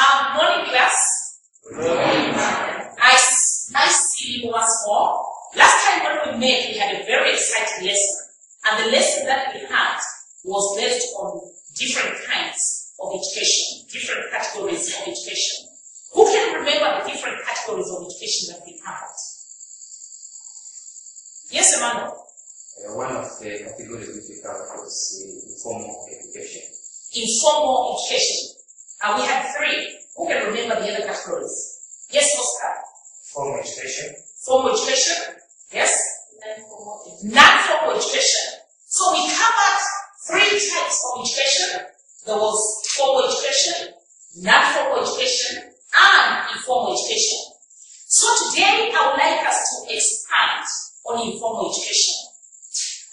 Morning class. Morning. Nice seeing you once more. Last time when we met, we had a very exciting lesson. And the lesson that we had was based on different kinds of education, different categories of education. Who can remember the different categories of education that we covered? Yes, Emmanuel? One of the categories which we covered was informal education. Informal education. And we had three. Who can remember the other categories? Yes, Oscar? Formal education. Formal education. Yes? Non-formal education. So we covered three types of education. There was formal education, non-formal education, and informal education. So today I would like us to expand on informal education.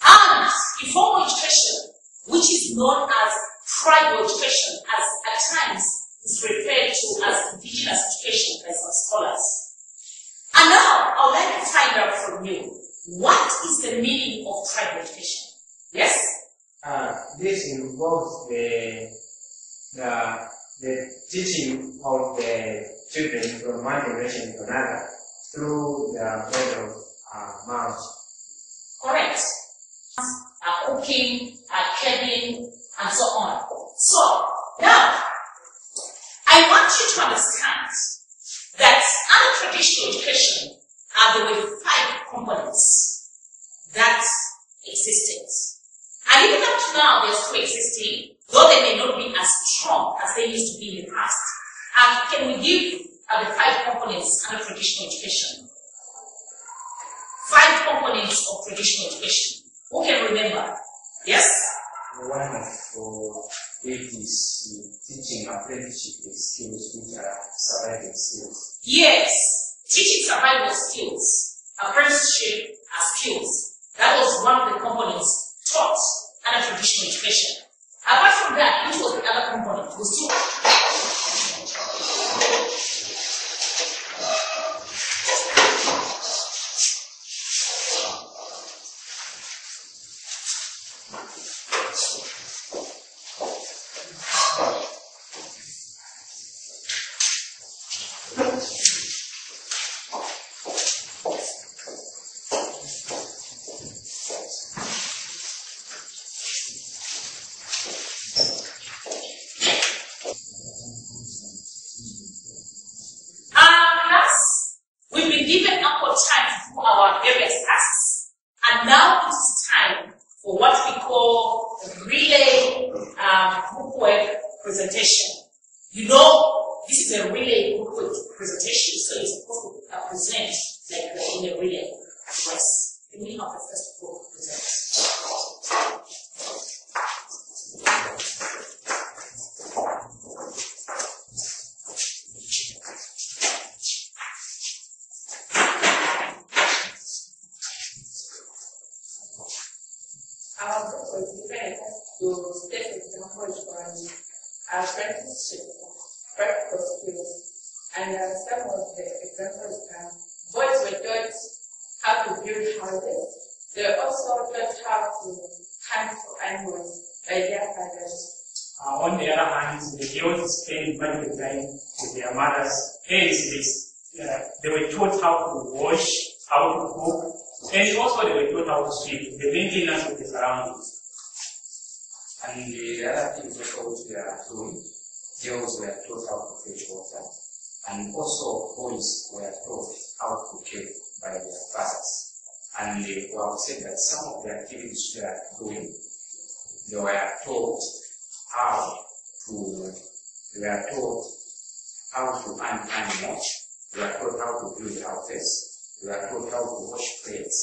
And informal education, which is known as tribal education, as at times is referred to as indigenous education by some scholars. And now I would like to find out from you, what is the meaning of tribal education? Yes? This involves the teaching of the children from one generation to another through the method of mouths. Correct. Cooking, cabin, and so on. So, now, I want you to understand that under traditional education there were 5 components that existed. And even up to now, they're still existing, though they may not be as strong as they used to be in the past. Can we give the 5 components under traditional education? 5 components of traditional education. Who can remember? Yes? One of it is teaching apprenticeship skills, which are survival skills. Yes, teaching survival skills, apprenticeship skills. That was one of the components taught under traditional education. Apart from that, which was the other component? Was still apprenticeship, practical skills, and some of the examples boys were taught how to build houses. They were also taught how to hunt for animals by their fathers. On the other hand, the girls spend much of the time with their mothers. Hence, they were taught how to wash, how to cook, and also they were taught how to sweep, the maintenance of the surroundings. And the other things also which we are doing, girls were taught how to fetch water, and also boys were taught how to care by their fathers. And we have said that some of the activities we are doing, they were taught how to hunt animals, we were taught how to build houses, we were taught how to wash plates,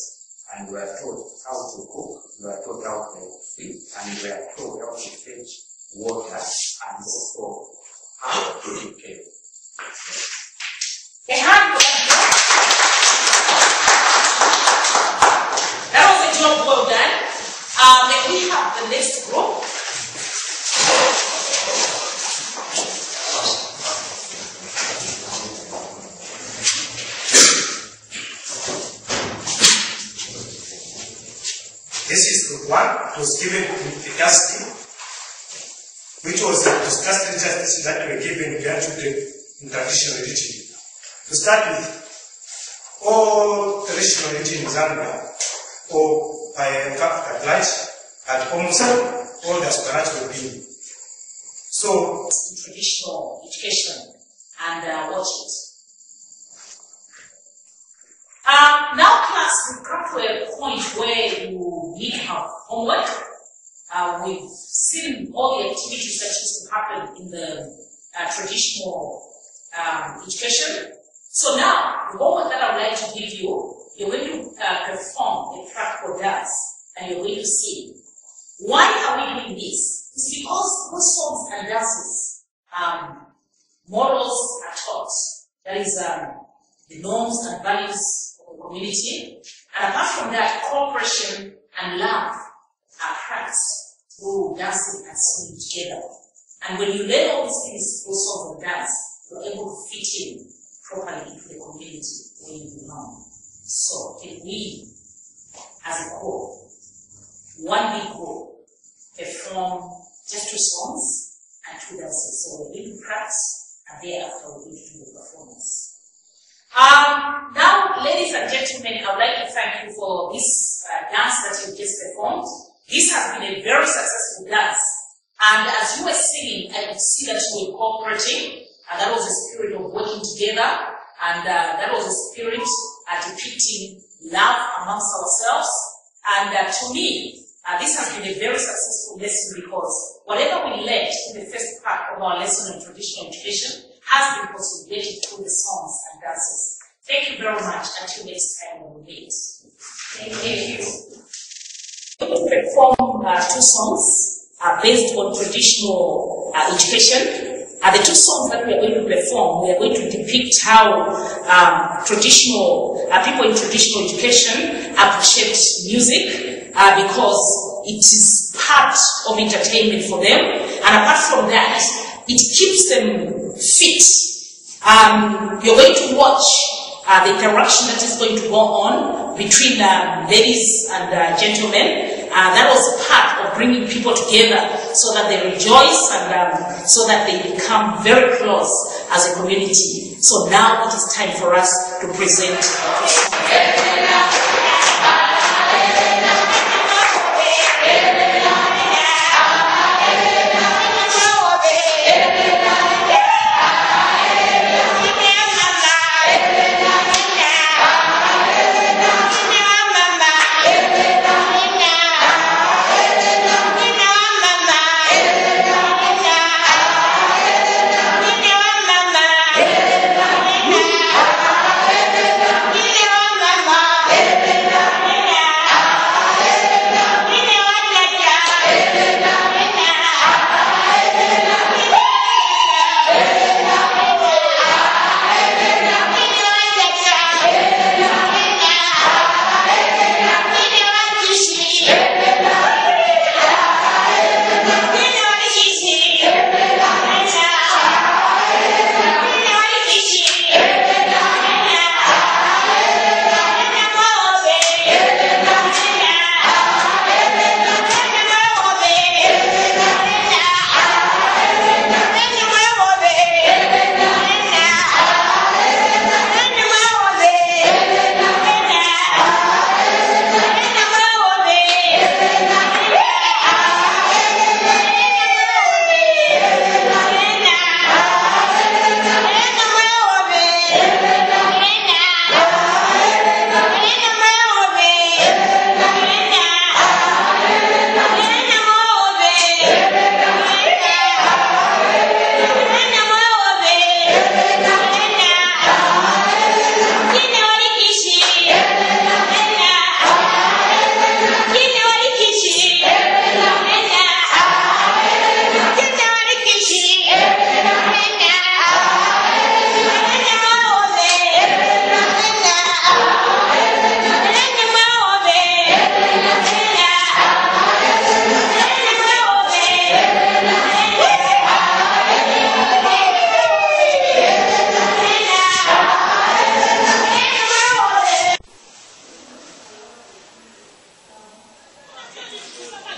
and we were taught how to cook, we were taught how to feed, and we were taught how to fetch water, and also how to take care. That was a job well done. Then we have the next group. This is group 1. It was given in the casting. which was discussed justice that were given grandchildren in traditional religion. To start with, all traditional religion in Zambia, or by fact at large, had almost all the spiritual being. So, traditional education and watch it. Now class, we've come to a point where you need to have homework. We've seen all the activities that used to happen in the traditional education. So now, the homework that I would like to give you, you're going to perform a practical dance, and you're going to see. Why are we doing this? It's because those songs and dances, morals are taught. That is the norms and values of the community. And apart from that, cooperation and love are practiced through dancing and singing together. And when you learn all these things through songs and dance, you're able to fit in properly into the community where you belong. So, can we, as a whole, one big whole, perform just 2 songs and 2 dances? So we're going to practice, and thereafter we're going to do the performance. Now, ladies and gentlemen, I would like to thank you for this dance that you just performed. This has been a very successful dance. And as you were singing, I could see that you were cooperating, and that was a spirit of working together, and that was a spirit depicting love amongst ourselves. And to me, this has been a very successful lesson, because whatever we learned in the first part of our lesson on traditional education has been consolidated through the songs and dances. Thank you very much. Until next time when we meet. Thank you. We will perform 2 songs based on traditional education. The 2 songs that we are going to perform, we are going to depict how people in traditional education appreciate music because it is part of entertainment for them. And apart from that, it keeps them fit. You're going to watch the interaction that is going to go on between ladies and gentlemen. That was part of bringing people together so that they rejoice and so that they become very close as a community. So now it is time for us to present the song.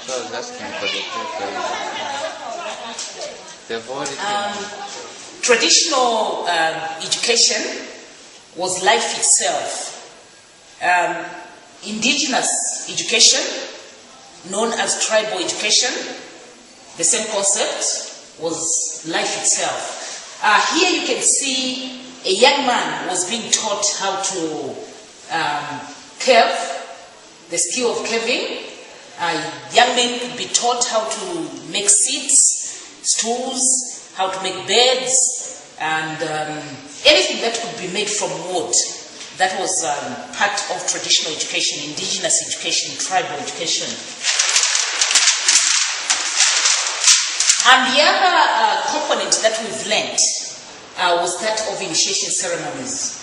So I was asking for the paper. Traditional education was life itself. Indigenous education, known as tribal education, the same concept, was life itself. Here you can see a young man was being taught how to carve, the skill of carving. Young men could be taught how to make seats, stools, how to make beds, and anything that could be made from wood. That was part of traditional education, indigenous education, tribal education. And the other component that we've learned was that of initiation ceremonies.